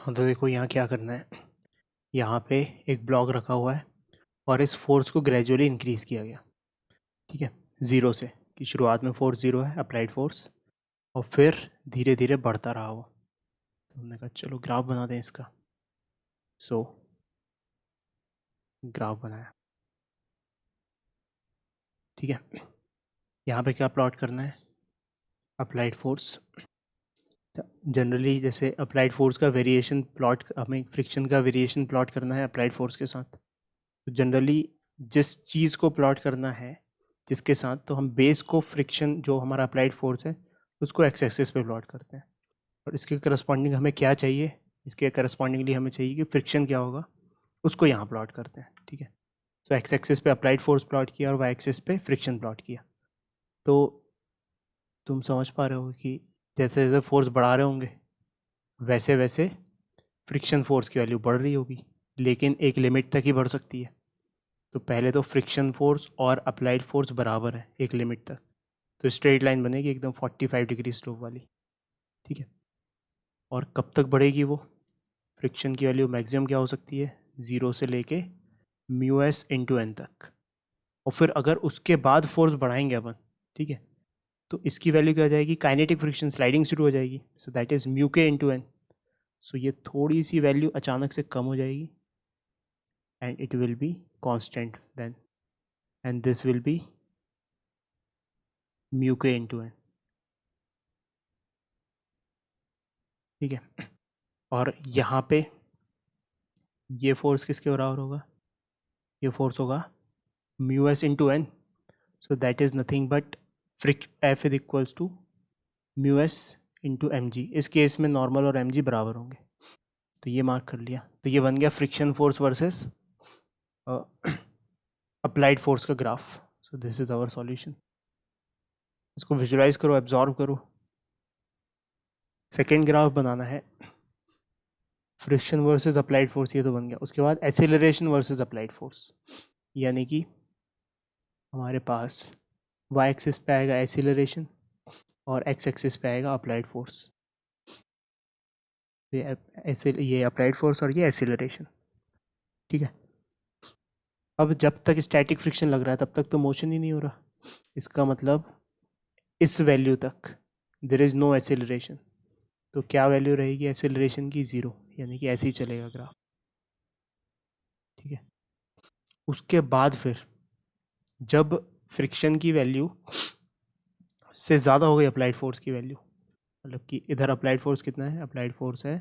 तो देखो यहाँ क्या करना है। यहाँ पे एक ब्लॉक रखा हुआ है और इस फोर्स को ग्रेजुअली इंक्रीज़ किया गया, ठीक है, ज़ीरो से, कि शुरुआत में फोर्स ज़ीरो है, अप्लाइड फोर्स, और फिर धीरे धीरे बढ़ता रहा वो। तो हमने कहा चलो ग्राफ बना दें इसका। सो ग्राफ बनाया, ठीक है। यहाँ पे क्या प्लॉट करना है, अप्लाइड फोर्स। जनरली जैसे अप्लाइड फोर्स का वेरिएशन प्लॉट, हमें फ्रिक्शन का वेरिएशन प्लॉट करना है अप्लाइड फोर्स के साथ। तो जनरली जिस चीज़ को प्लॉट करना है जिसके साथ, तो हम बेस को फ्रिक्शन जो हमारा अप्लाइड फोर्स है उसको एक्स एक्सिस पे प्लॉट करते हैं। और इसके करस्पॉन्डिंग हमें क्या चाहिए, इसके करस्पॉन्डिंगली हमें चाहिए कि फ्रिक्शन क्या होगा, उसको यहाँ प्लॉट करते हैं, ठीक है। तो एक्स एक्सिस पे अप्लाइड फोर्स प्लॉट किया और वाई एक्सिस पे फ्रिक्शन प्लॉट किया। तो तुम समझ पा रहे हो कि जैसे जैसे फोर्स बढ़ा रहे होंगे वैसे वैसे फ्रिक्शन फोर्स की वैल्यू बढ़ रही होगी, लेकिन एक लिमिट तक ही बढ़ सकती है। तो पहले तो फ्रिक्शन फोर्स और अप्लाइड फोर्स बराबर है एक लिमिट तक, तो स्ट्रेट लाइन बनेगी एकदम 45 डिग्री स्लोप वाली, ठीक है। और कब तक बढ़ेगी वो, फ्रिक्शन की वैल्यू मैक्सिमम क्या हो सकती है, ज़ीरो से लेके म्यू एस इंटू एन तक। और फिर अगर उसके बाद फोर्स बढ़ाएंगे अपन, ठीक है, तो इसकी वैल्यू क्या हो जाएगी, काइनेटिक फ्रिक्शन, स्लाइडिंग शुरू हो जाएगी। सो दैट इज़ म्यू के इंटू एन। सो ये थोड़ी सी वैल्यू अचानक से कम हो जाएगी and it will be constant then, and this will be mu के इंटू एन, ठीक है। और यहाँ पे ये फोर्स किसके बराबर होगा, ये फोर्स होगा mu S into N. So that is nothing but fric F is equals to mu S into M G. इस केस में नॉर्मल और एम जी बराबर होंगे, तो ये मार्क कर लिया। तो ये बन गया friction force versus applied force का graph. So this is our solution. इसको विजुलाइज करो, एब्जॉर्व करो। सेकेंड ग्राफ बनाना है फ्रिक्शन वर्सेस अप्लाइड फोर्स, ये तो बन गया। उसके बाद एक्सेलरेशन वर्सेस अप्लाइड फोर्स, यानी कि हमारे पास वाई एक्सिस पे आएगा एक्सेलरेशन और एक्स एक्सिस पे आएगा अप्लाइड फोर्स। ये अप्लाइड फोर्स और ये एक्सेलरेशन, ठीक है। अब जब तक स्टैटिक फ्रिक्शन लग रहा है तब तक तो मोशन ही नहीं हो रहा, इसका मतलब इस वैल्यू तक देयर इज़ नो एक्सेलरेशन। तो क्या वैल्यू रहेगी एक्सेलरेशन की, ज़ीरो, यानी कि ऐसे ही चलेगा ग्राफ, ठीक है। उसके बाद फिर जब फ्रिक्शन की वैल्यू से ज़्यादा हो गई अप्लाइड फोर्स की वैल्यू, मतलब कि इधर अप्लाइड फोर्स कितना है, अप्लाइड फोर्स है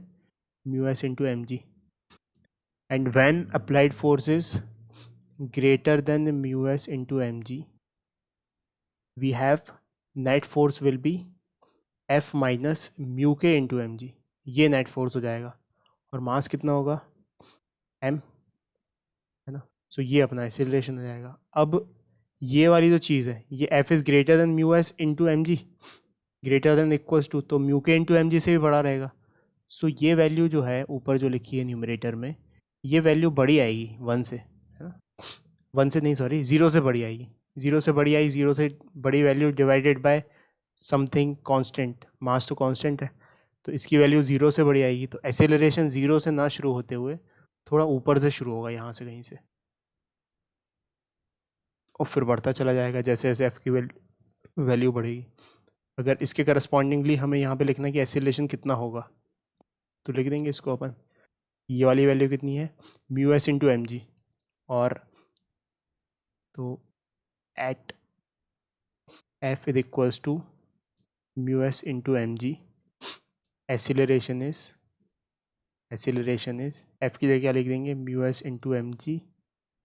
mu S into M g, and when applied force is greater than mu S into M g, we have net force will be F minus mu के into M g. ये net force हो जाएगा और मास कितना होगा, M, है ना। सो ये अपना एक्सेलरेशन हो जाएगा। अब ये वाली जो चीज़ है, ये F is greater than mu S into M g, greater than equals to, तो म्यू के इंटू एम जी से भी बड़ा रहेगा। सो ये वैल्यू जो है ऊपर जो लिखी है न्यूमरेटर में, ये वैल्यू बड़ी आएगी वन से, है ना। वन से नहीं, सॉरी, ज़ीरो से बड़ी आएगी। ज़ीरो से बड़ी आई, ज़ीरो से बड़ी value divided by something constant, mass तो कांस्टेंट है, तो इसकी वैल्यू ज़ीरो से बड़ी आएगी। तो एक्सेलरेशन ज़ीरो से ना शुरू होते हुए थोड़ा ऊपर से शुरू होगा, यहाँ से कहीं से, और फिर बढ़ता चला जाएगा जैसे जैसे एफ की वैल्यू बढ़ेगी। अगर इसके करस्पॉन्डिंगली हमें यहाँ पे लिखना है कि एक्सेलरेशन कितना होगा, तो लिख देंगे इसको अपन, ये वाली वैल्यू कितनी है, mu S into M G, और तो at F is equals to mu S into M G, acceleration is F की जगह क्या लिख देंगे, mu S into M G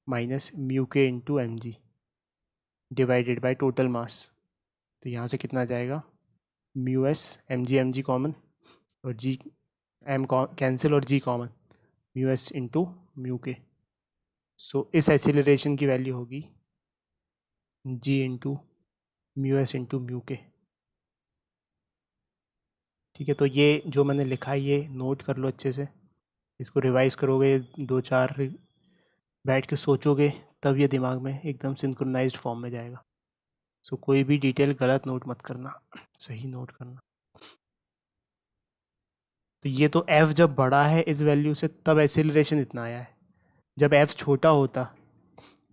minus mu के into M G divided by total mass. तो यहाँ से कितना आ जाएगा, mu S, M G common, और जी एम कैंसिल और G common, mu S into mu K. So इस एक्सेलरेशन की वैल्यू होगी G into mu S into mu K, ठीक है। तो ये जो मैंने लिखा है ये नोट कर लो अच्छे से, इसको रिवाइज करोगे, दो चार बैठ के सोचोगे, तब ये दिमाग में एकदम सिंक्रोनाइज्ड फॉर्म में जाएगा। सो कोई भी डिटेल गलत नोट मत करना, सही नोट करना। तो ये तो एफ जब बड़ा है इस वैल्यू से तब एसिलरेशन इतना आया है। जब एफ छोटा होता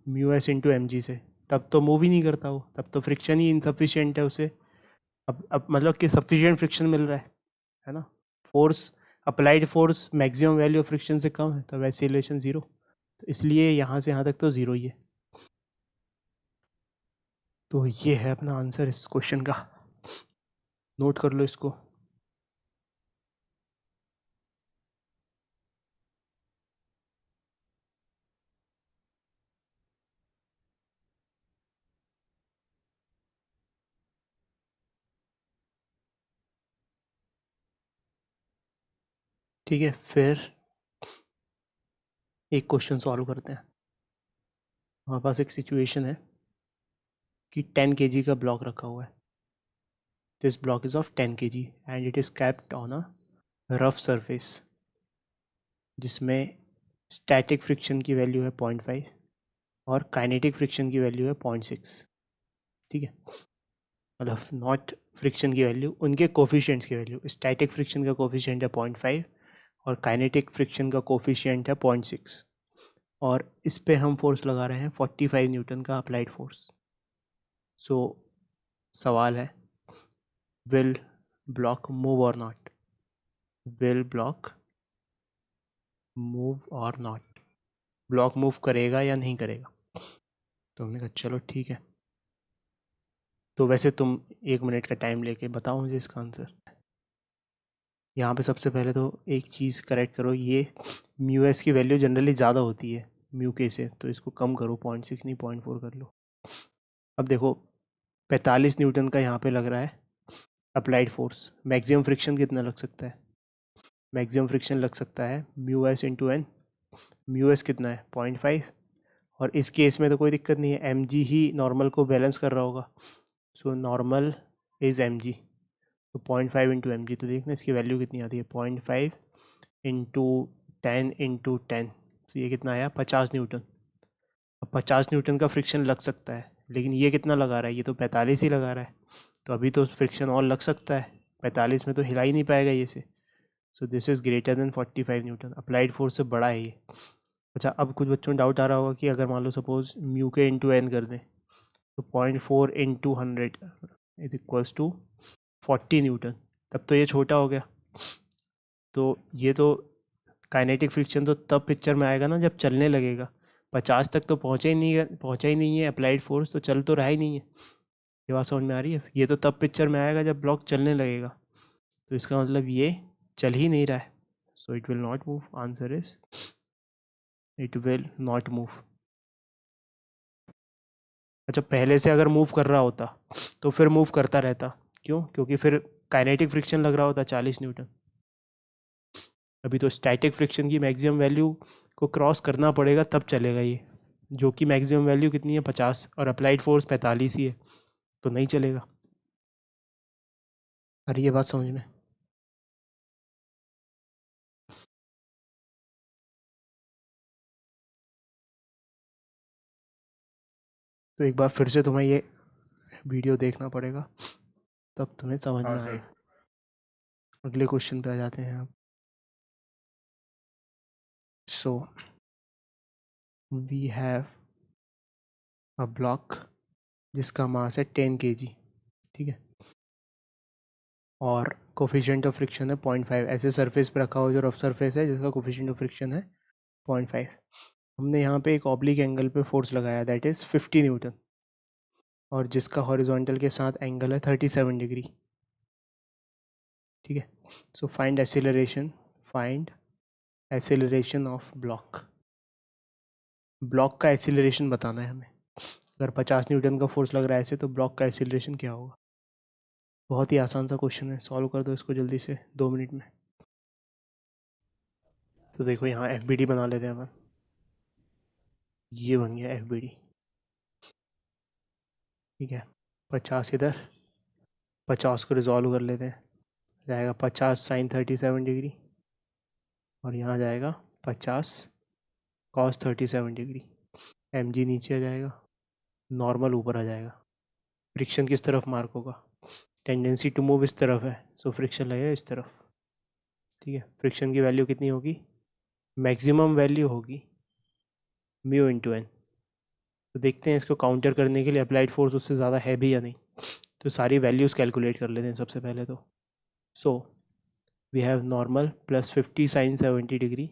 mu S into M g से तब तो मूव ही नहीं करता वो, तब तो फ्रिक्शन ही इनसफिशियंट है उसे। अब मतलब कि सफिशियंट फ्रिक्शन मिल रहा है ना। Force, applied force maximum value of friction से कम है तब एसिलेशन ज़ीरो। तो इसलिए यहाँ से यहाँ तक तो ज़ीरो ही है। तो ये है अपना आंसर इस क्वेश्चन का, नोट कर लो इसको। ठीक है, फिर एक क्वेश्चन सॉल्व करते हैं। हमारे पास एक सिचुएशन है कि 10 kg का ब्लॉक रखा हुआ है। This block is of 10 kg and it is kept on a rough surface जिसमें स्टैटिक फ्रिक्शन की वैल्यू है 0.5 और काइनेटिक फ्रिक्शन की वैल्यू है 0.6। ठीक है, मतलब नॉट फ्रिक्शन की वैल्यू, उनके कोफिशिएंट्स की वैल्यू। स्टैटिक फ्रिक्शन का कोफिशिएंट है 0.5 और काइनेटिक फ्रिक्शन का कोफिशिएंट है 0.6। और इस पे हम फोर्स लगा रहे हैं 45 न्यूटन का अप्लाइड फोर्स। सो सवाल है, विल ब्लॉक मूव और नॉट, विल ब्लॉक मूव और नॉट, ब्लॉक मूव करेगा या नहीं करेगा। तो हमने कहा चलो ठीक है। तो वैसे तुम 1 मिनट का टाइम लेके बताओ मुझे इसका आंसर। यहाँ पे सबसे पहले तो एक चीज़ करेक्ट करो, ये म्यू एस की वैल्यू जनरली ज़्यादा होती है म्यू के से, तो इसको कम करो, 0.6 नहीं 0.4 कर लो। अब देखो 45 न्यूटन का यहाँ पे लग रहा है अप्लाइड फोर्स, मैक्सिमम फ्रिक्शन कितना लग सकता है, मैक्सिमम फ्रिक्शन लग सकता है mu S into N. Mu s कितना है 0.5, और इस केस में तो कोई दिक्कत नहीं है, एम जी ही नॉर्मल को बैलेंस कर रहा होगा। सो नॉर्मल इज़ एम जी, तो 0.5 इंटू एम जी, तो देखना इसकी वैल्यू कितनी आती है, 0.5 इंटू 10 तो ये कितना आया 50 न्यूटन। अब 50 न्यूटन का फ्रिक्शन लग सकता है, लेकिन ये कितना लगा रहा है, ये तो 45 ही लगा रहा है। तो अभी तो फ्रिक्शन और लग सकता है, 45 में तो हिला ही नहीं पाएगा ये से। So this is greater then 45 Newton, applied force से बड़ा है ये। अच्छा, अब कुछ बच्चों में डाउट आ रहा होगा कि अगर मान लो सपोज म्यू के इंटू एन कर दें, तो 0.4 into 100 is equals to 40 newton, तब तो ये छोटा हो गया। तो ये तो काइनेटिक फ्रिक्शन तो तब पिक्चर में आएगा ना जब चलने लगेगा। 50 तक तो पहुंचा ही नहीं है अप्लाइड फोर्स, तो चल तो रहा ही नहीं है। ये बात समझ में आ रही है। ये तो तब पिक्चर में आएगा जब ब्लॉक चलने लगेगा, तो इसका मतलब ये चल ही नहीं रहा है। So it will not move, answer is it will not move. अच्छा, पहले से अगर मूव कर रहा होता तो फिर मूव करता रहता, क्यों, क्योंकि फिर काइनेटिक फ्रिक्शन लग रहा होता 40 न्यूटन। अभी तो स्टैटिक फ्रिक्शन की मैक्सिमम वैल्यू को क्रॉस करना पड़ेगा तब चलेगा ये, जो कि मैक्सिमम वैल्यू कितनी है 50, और अप्लाइड फोर्स 45 ही है, तो नहीं चलेगा। अरे ये बात समझ में। तो एक बार फिर से तुम्हें ये वीडियो देखना पड़ेगा, तब तुम्हें समझ हाँ में सर। आएगा। अगले क्वेश्चन पे आ जाते हैं अब। So we have a block जिसका मास है 10 kg, ठीक है, और कोफिशिएंट ऑफ फ्रिक्शन है 0.5। ऐसे सरफेस पे रखा हुआ जो रफ सरफेस है जिसका कोफिशिएंट ऑफ फ्रिक्शन है 0.5। हमने यहाँ पे एक ऑब्लिक एंगल पे फोर्स लगाया, दैट इज़ 50 न्यूटन, और जिसका हॉरिजॉन्टल के साथ एंगल है 37 डिग्री। ठीक है, so find acceleration of block. Block का एसिलरेशन बताना है हमें। अगर 50 न्यूटन का फोर्स लग रहा है ऐसे, तो ब्लॉक का एसिलरेशन क्या होगा। बहुत ही आसान सा क्वेश्चन है, सॉल्व कर दो इसको जल्दी से 2 मिनट में। तो देखो यहाँ एफ बी डी बना लेते हैं अपन। ये बन गया एफ बी डी, ठीक है। 50 इधर, 50 को रिजॉल्व कर लेते हैं, जाएगा 50 साइन 37 डिग्री, और यहाँ जाएगा 50 कॉस 37 डिग्री। एम जी नीचे आ जाएगा, नॉर्मल ऊपर आ जाएगा। फ्रिक्शन किस तरफ मार्क होगा, टेंडेंसी टू मूव इस तरफ है, सो फ्रिक्शन लगेगा इस तरफ। ठीक है, फ्रिक्शन की वैल्यू कितनी होगी, मैक्सिमम वैल्यू होगी म्यू इंटू एन। तो देखते हैं इसको काउंटर करने के लिए अप्लाइड फोर्स उससे ज़्यादा है भी या नहीं। तो सारी वैल्यूज़ कैलकुलेट कर लेते हैं सबसे पहले तो। So we have normal plus 50 sine 70 degree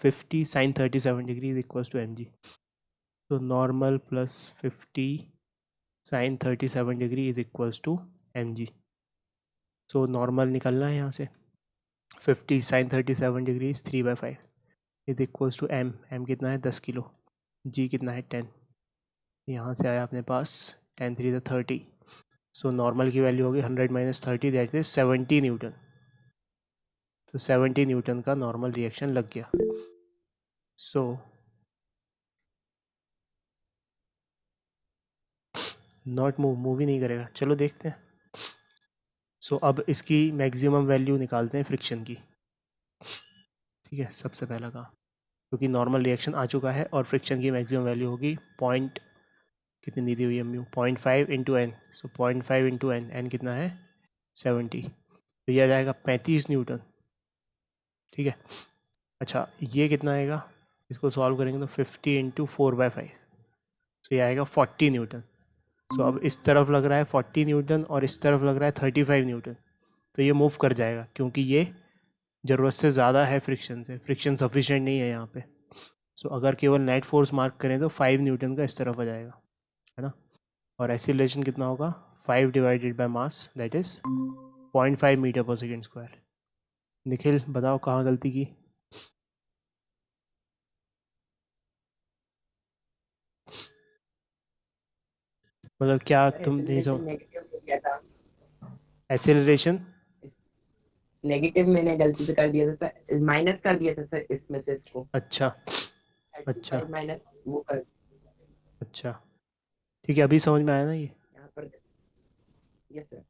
50 sine 37 degree is equals to M जी। तो normal plus 50 sine 37 degree is equals to M G. So normal निकलना है यहाँ से, 50 sine 37 degree is 3/5 is equals to M. M कितना है 10 kilo, जी कितना है 10। यहाँ से आया अपने पास 10 3 30। सो नॉर्मल की वैल्यू होगी 100 माइनस 30 दैट इज 70 न्यूटन। तो 70 न्यूटन का नॉर्मल रिएक्शन लग गया। सो नॉट मूव ही नहीं करेगा, चलो देखते हैं। सो अब इसकी मैक्सिमम वैल्यू निकालते हैं फ्रिक्शन की। ठीक है, सबसे पहला काम, क्योंकि नॉर्मल रिएक्शन आ चुका है और फ्रिक्शन की मैक्सिमम वैल्यू होगी पॉइंट कितनी दी हुई है म्यू 0.5 इंटू एन। सो 0.5 इंटू एन, एन कितना है 70, तो ये आ जाएगा 35 न्यूटन। ठीक है, अच्छा ये कितना आएगा, इसको सॉल्व करेंगे तो 50 इंटू 4/5, तो ये आएगा 40 न्यूटन। सो अब इस तरफ लग रहा है 40 न्यूटन और इस तरफ लग रहा है 35 न्यूटन। तो ये मूव कर जाएगा क्योंकि ये ज़रूरत से ज़्यादा है फ्रिक्शन से, फ्रिक्शन सफिशेंट नहीं है यहाँ पे। सो अगर केवल नेट फोर्स मार्क करें तो 5 न्यूटन का इस तरफ आ जाएगा, है ना। और एक्सीलरेशन कितना होगा 5 divided by mass that is 0.5 metre per second square. Nikhil बताओ कहाँ गलती की। मतलब क्या तुम नहीं एक्सेलरेशन समझ, नेगेटिव हो गया था। एक्सेलरेशन नेगेटिव मैंने गलती से कर दिया था सर, माइनस कर दिया था सर इसमें से इसको। अच्छा, अच्छा 35 माइनस वो कर, अच्छा, ठीक है, अभी समझ में आया ना ये। यहाँ पर। Yes sir.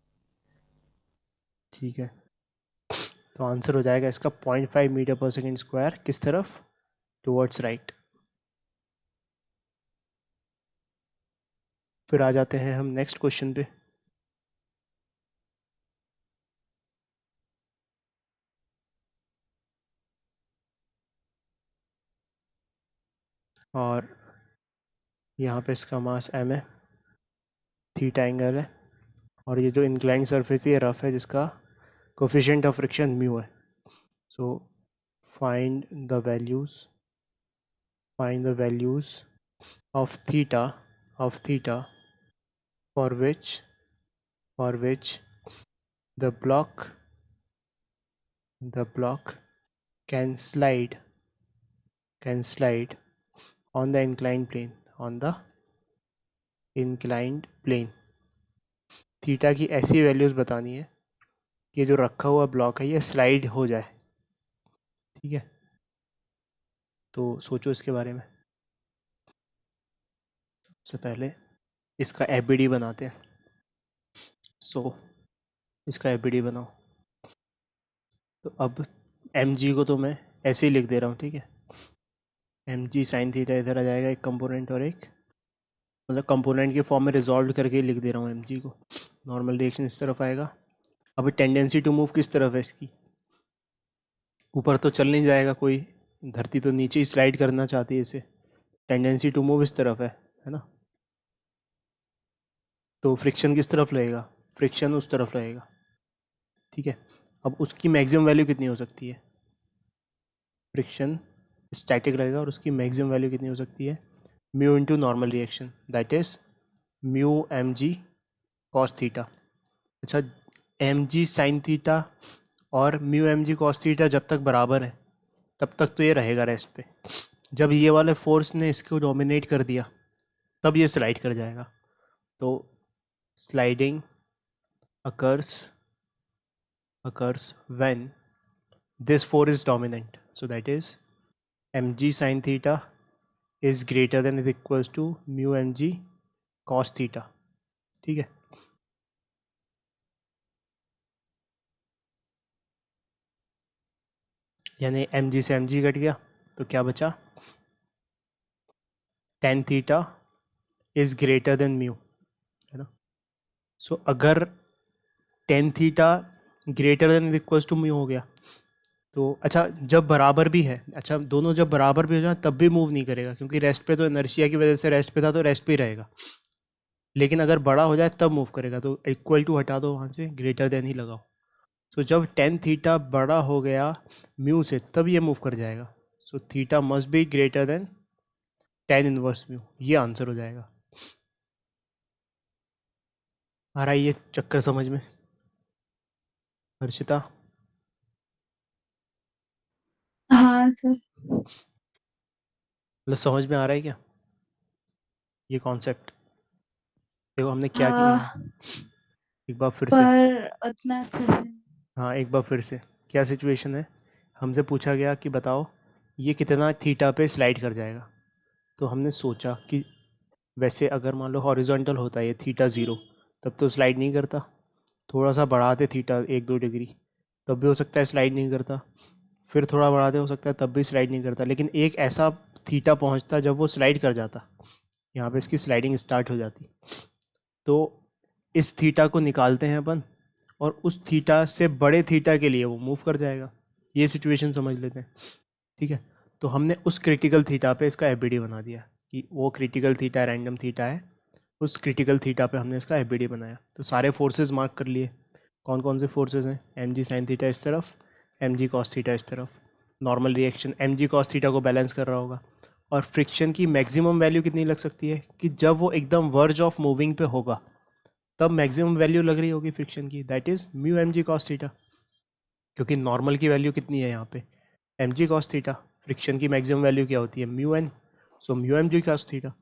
ठीक है, तो आंसर हो जाएगा इसका 0.5 मीटर पर सेकेंड स्क्वायर किस तरफ, टुवर्ड्स राइट। फिर आ जाते हैं हम नेक्स्ट क्वेश्चन पे। और यहाँ पे इसका मास एम है, थीटा एंगल है, और ये जो इंक्लाइन सरफेस ये रफ है जिसका कोफिशिएंट ऑफ फ्रिक्शन म्यू है। So find the values, find the values of theta for which the block can slide on the inclined plane। Theta की ऐसी वैल्यूज़ बतानी है कि जो रखा हुआ ब्लॉक है ये स्लाइड हो जाए। ठीक है, तो सोचो इसके बारे में। सबसे पहले इसका एबीडी बनाते हैं। सो इसका एबीडी बनाओ। तो अब एम जी को तो मैं ऐसे ही लिख दे रहा हूँ, ठीक है। एम जी साइन थीटा इधर आ जाएगा एक कंपोनेंट, और एक मतलब कंपोनेंट के फॉर्म में रिजॉल्व करके लिख दे रहा हूँ एम जी को। नॉर्मल रिएक्शन इस तरफ आएगा। अब टेंडेंसी टू मूव किस तरफ है इसकी, ऊपर तो चल नहीं जाएगा कोई, धरती तो नीचे ही स्लाइड करना चाहती है इसे। टेंडेंसी टू मूव इस तरफ है ना। तो फ्रिक्शन किस तरफ रहेगा, फ्रिक्शन उस तरफ रहेगा। ठीक है, अब उसकी मैक्सिमम वैल्यू कितनी हो सकती है, फ्रिक्शन स्टैटिक रहेगा और उसकी मैक्सिमम वैल्यू कितनी हो सकती है, mu into normal reaction that is mu m g cos theta. अच्छा, एम जी साइन थीटा और mu m g cos theta जब तक बराबर है तब तक तो ये रहेगा रेस्ट पे। जब ये वाले फोर्स ने इसको डोमिनेट कर दिया तब ये स्लाइड कर जाएगा। तो sliding occurs when this force is dominant, so that is mg sin theta is greater than or equals to mu mg cos theta। ठीक है, यानी mg से mg कट गया तो क्या बचा, tan theta is greater than mu, है ना। सो अगर tan theta greater than equals to mu हो गया तो अच्छा जब बराबर भी है, अच्छा दोनों जब बराबर भी हो जाए तब भी मूव नहीं करेगा, क्योंकि रेस्ट पे तो इनर्शिया की वजह से रेस्ट पे था तो रेस्ट पे ही रहेगा। लेकिन अगर बड़ा हो जाए तब मूव करेगा, तो इक्वल टू हटा दो वहाँ से, ग्रेटर देन ही लगाओ। तो जब टेन थीटा बड़ा हो गया म्यू से तब ये मूव कर जाएगा। So theta must be greater than ten inverse mu, ये आंसर हो जाएगा। आ रहा है ये चक्कर समझ में हर्षिता? हाँ सर। मतलब समझ में आ रहा है क्या ये कॉन्सेप्ट? देखो हमने क्या किया है, हाँ एक बार फिर से। पर उतना अच्छे से हाँ एक बार फिर से, क्या सिचुएशन है, हमसे पूछा गया कि बताओ ये कितना थीटा पे स्लाइड कर जाएगा। तो हमने सोचा कि वैसे अगर मान लो हॉरिजॉन्टल होता है ये थीटा ज़ीरो, तब तो स्लाइड नहीं करता। थोड़ा सा बढ़ाते थीटा एक दो डिग्री, तब भी हो सकता है स्लाइड नहीं करता। फिर थोड़ा बढ़ाते हो सकता है तब भी स्लाइड नहीं करता। लेकिन एक ऐसा थीटा पहुंचता जब वो स्लाइड कर जाता, यहाँ पे इसकी स्लाइडिंग स्टार्ट हो जाती। तो इस थीटा को निकालते हैं अपन, और उस थीटा से बड़े थीटा के लिए वो मूव कर जाएगा। ये सिचुएशन समझ लेते हैं, ठीक है। तो हमने उस क्रिटिकल थीटा पे इसका एफ बना दिया कि वो क्रिटिकल थीटा रैंडम थीटा है, उस क्रिटिकल थीटा पे हमने इसका एफ बनाया। तो सारे फोर्सेस मार्क कर लिए। कौन कौन से फोर्सेस हैं? एम जी साइन थीटा इस तरफ, एम जी कॉस थीटा इस तरफ। Normal reaction m g cos theta को बैलेंस कर रहा होगा। और फ्रिक्शन की मैक्सिमम वैल्यू कितनी लग सकती है कि जब वो एकदम वर्ज ऑफ मूविंग पे होगा तब मैक्सिमम वैल्यू लग रही होगी फ्रिक्शन की, that is mu m g cos theta. क्योंकि नॉर्मल की वैल्यू कितनी है यहाँ पे, m g cos theta. Friction की मैक्सिमम वैल्यू क्या होती है, mu N. So mu m g cos theta.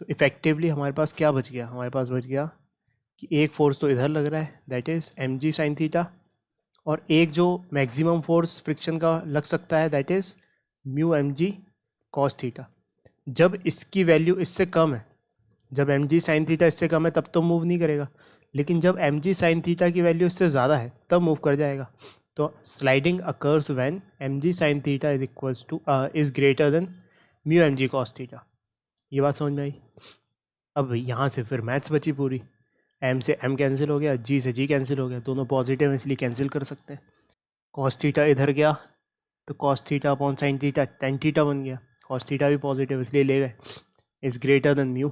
तो इफेक्टिवली हमारे पास क्या बच गया, हमारे पास बच गया कि एक फोर्स तो इधर लग रहा है that is m g sine theta, और एक जो मैक्सिमम फोर्स फ्रिक्शन का लग सकता है that is mu m g cos theta. जब इसकी वैल्यू इससे कम है, जब एम जी साइन थीटा इससे कम है तब तो मूव नहीं करेगा। लेकिन जब एम जी साइन थीटा की वैल्यू इससे ज़्यादा है तब मूव कर जाएगा। तो sliding occurs when m g sine theta is equals to is greater than mu m g cos theta. ये बात समझ में आई? अब यहाँ से फिर मैथ्स बची पूरी। एम से एम कैंसिल हो गया, जी से जी कैंसिल हो गया, दोनों पॉजिटिव हैं इसलिए कैंसिल कर सकते हैं। कॉस थीटा इधर गया तो cos theta upon sine theta tan theta बन गया। कॉस थीटा भी पॉजिटिव इसलिए ले गए, इज़ ग्रेटर देन म्यू।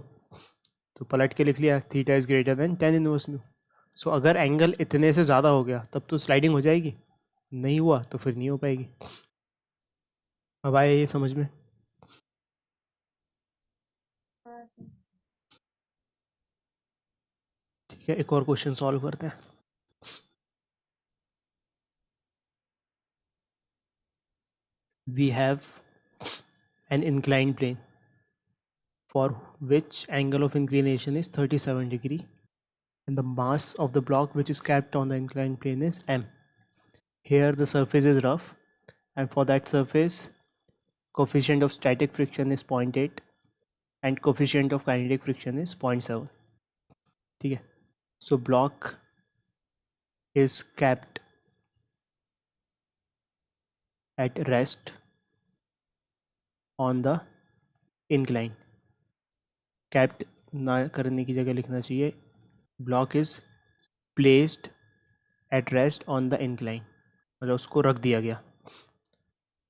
तो पलट के लिख लिया theta is greater than ten inverse mu. So अगर एंगल इतने से ज़्यादा हो गया तब तो स्लाइडिंग हो जाएगी, नहीं हुआ तो फिर नहीं हो पाएगी। अब आया ये समझ में? हाँ सर। ठीक है, एक और क्वेश्चन सॉल्व करते हैं। We have an incline plane for which angle of inclination is 37 degree, and the mass of the block which is kept on the inclined plane is m. Here the surface is rough, and for that surface coefficient of static friction is 0.8 and coefficient of kinetic friction is 0.7. ठीक है, so block is kept at rest on the incline. kept ना करने की जगह लिखना चाहिए block is placed at rest on the incline, मतलब उसको रख दिया गया।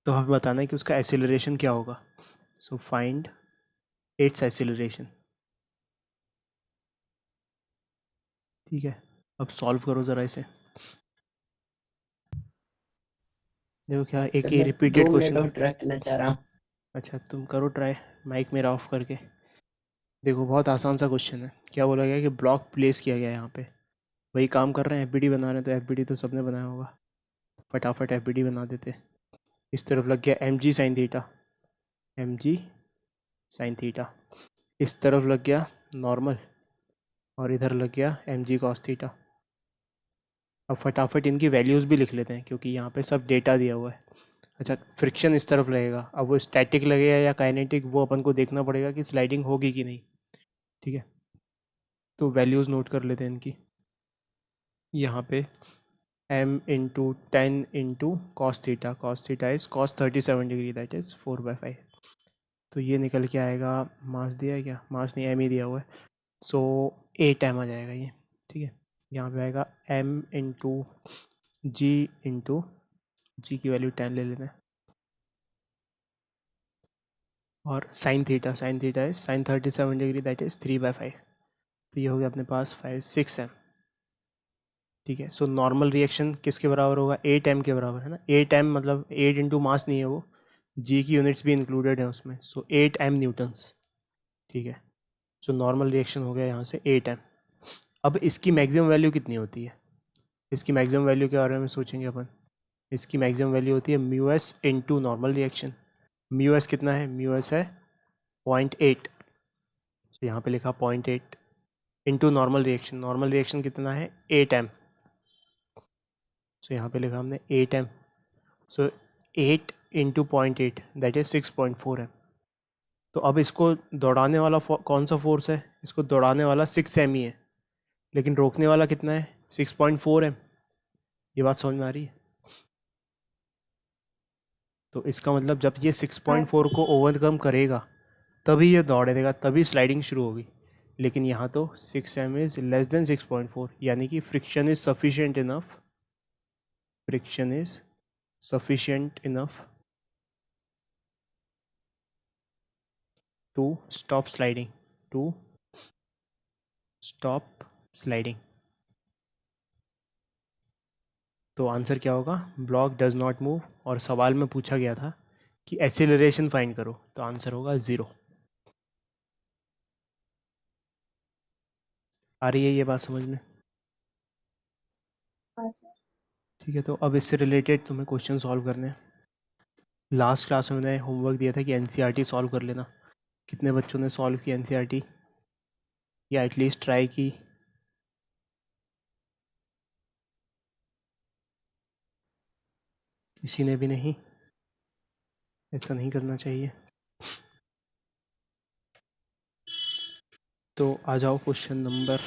तो हमें बताना है कि उसका एक्सेलरेशन क्या होगा। So find its acceleration. ठीक है, अब सॉल्व करो ज़रा इसे। देखो क्या एक सर ही मैं रिपीटेड 2 मिनट क्वेश्चन और है। ट्रैक करना चाह रहा हूँ। अच्छा तुम करो ट्राई, माइक मेरा ऑफ करके। देखो बहुत आसान सा क्वेश्चन है। क्या बोला गया कि ब्लॉक प्लेस किया गया है यहाँ पे, वही काम कर रहे हैं, एफ बना रहे हैं, तो एफ तो सबने बनाया होगा, फटाफट एफ बना देते। इस तरफ लग गया m g sine theta, m g sine theta. इस तरफ लग गया नॉर्मल, और इधर लग गया एम जी कॉस थीटा। अब फटाफट इनकी वैल्यूज़ भी लिख लेते हैं क्योंकि यहाँ पे सब डेटा दिया हुआ है। अच्छा फ्रिक्शन इस तरफ लगेगा, अब वो स्टैटिक लगेगा या काइनेटिक वो अपन को देखना पड़ेगा कि स्लाइडिंग होगी कि नहीं। ठीक है, तो वैल्यूज़ नोट कर लेते हैं इनकी। यहाँ पे m into ten into cos theta is cos 37 degree that is 4/5। तो ये निकल के आएगा, मास दिया है क्या, मास नहीं एम ही दिया हुआ है, सो 8m आ जाएगा ये। ठीक है, यहाँ पे आएगा m इंटू जी इंटू जी की वैल्यू 10 ले लेते हैं। और sign theta is sine 37 degree, that is 3/5। तो ये हो गया अपने पास 6m। ठीक है, सो नॉर्मल रिएक्शन किसके बराबर होगा? 8m के बराबर, है ना। 8m मतलब 8 इंटू मास नहीं है वो, जी की यूनिट्स भी इंक्लूडेड है उसमें, सो 8m न्यूटन्स। ठीक है, सो नॉर्मल रिएक्शन हो गया यहाँ से 8m। अब इसकी मैक्सिमम वैल्यू कितनी होती है? इसकी मैक्सिमम वैल्यू के बारे में सोचेंगे अपन। इसकी मैक्सिमम वैल्यू होती है mu S into normal reaction. Mu s कितना है? म्यू एस है 0.8, तो यहाँ पे लिखा 0.8 इंटू नॉर्मल रिएक्शन कितना है? 8m, सो यहाँ पे लिखा हमने 8m, so 8 into 0.8 that is 6.4m। तो अब इसको दौड़ाने वाला कौन सा फोर्स है? इसको दौड़ाने वाला 6m ही है, लेकिन रोकने वाला कितना है? 6.4m। ये बात समझ में आ रही है? तो इसका मतलब जब ये 6.4 को ओवरकम करेगा तभी ये दौड़ेगा, तभी स्लाइडिंग शुरू होगी। लेकिन यहाँ तो 6m इज़ लेस देन 6.4, यानी कि friction is sufficient enough to stop sliding. तो आंसर क्या होगा? ब्लॉक डज नॉट मूव, और सवाल में पूछा गया था कि एक्सेलरेशन फाइंड करो, तो आंसर होगा 0। आ रही है ये बात समझ में? हाँ सर। ठीक है, तो अब इससे रिलेटेड तुम्हें क्वेश्चन सॉल्व करने हैं। लास्ट क्लास में मैंने होमवर्क दिया था कि एनसीईआरटी सॉल्व कर लेना। कितने बच्चों ने सॉल्व किया एनसीईआरटी, या एटलीस्ट ट्राई की? किसी ने भी नहीं? ऐसा नहीं करना चाहिए। तो आ जाओ क्वेश्चन नंबर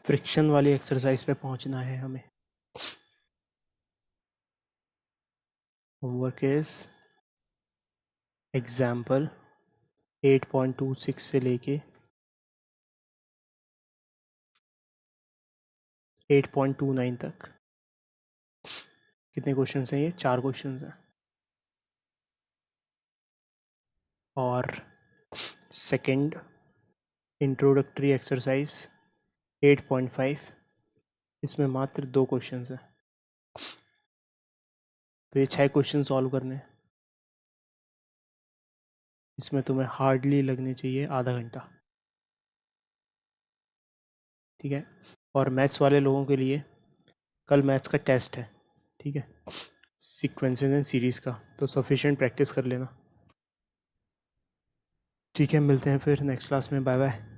फ्रिक्शन वाली एक्सरसाइज पे पहुंचना है हमें। होमवर्क इज एग्जाम्पल 8.26 से लेके 8.29 तक। कितने क्वेश्चन हैं? ये 4 क्वेश्चन हैं। और सेकंड इंट्रोडक्टरी एक्सरसाइज 8.5, इसमें मात्र 2 क्वेश्चन हैं। तो ये 6 क्वेश्चन सॉल्व करने हैं। इसमें तुम्हें हार्डली लगने चाहिए आधा घंटा। ठीक है, और मैथ्स वाले लोगों के लिए कल मैथ्स का टेस्ट है। ठीक है, सीक्वेंसेस एंड सीरीज़ का, तो सफिशिएंट प्रैक्टिस कर लेना। ठीक है, मिलते हैं फिर नेक्स्ट क्लास में। Bye bye.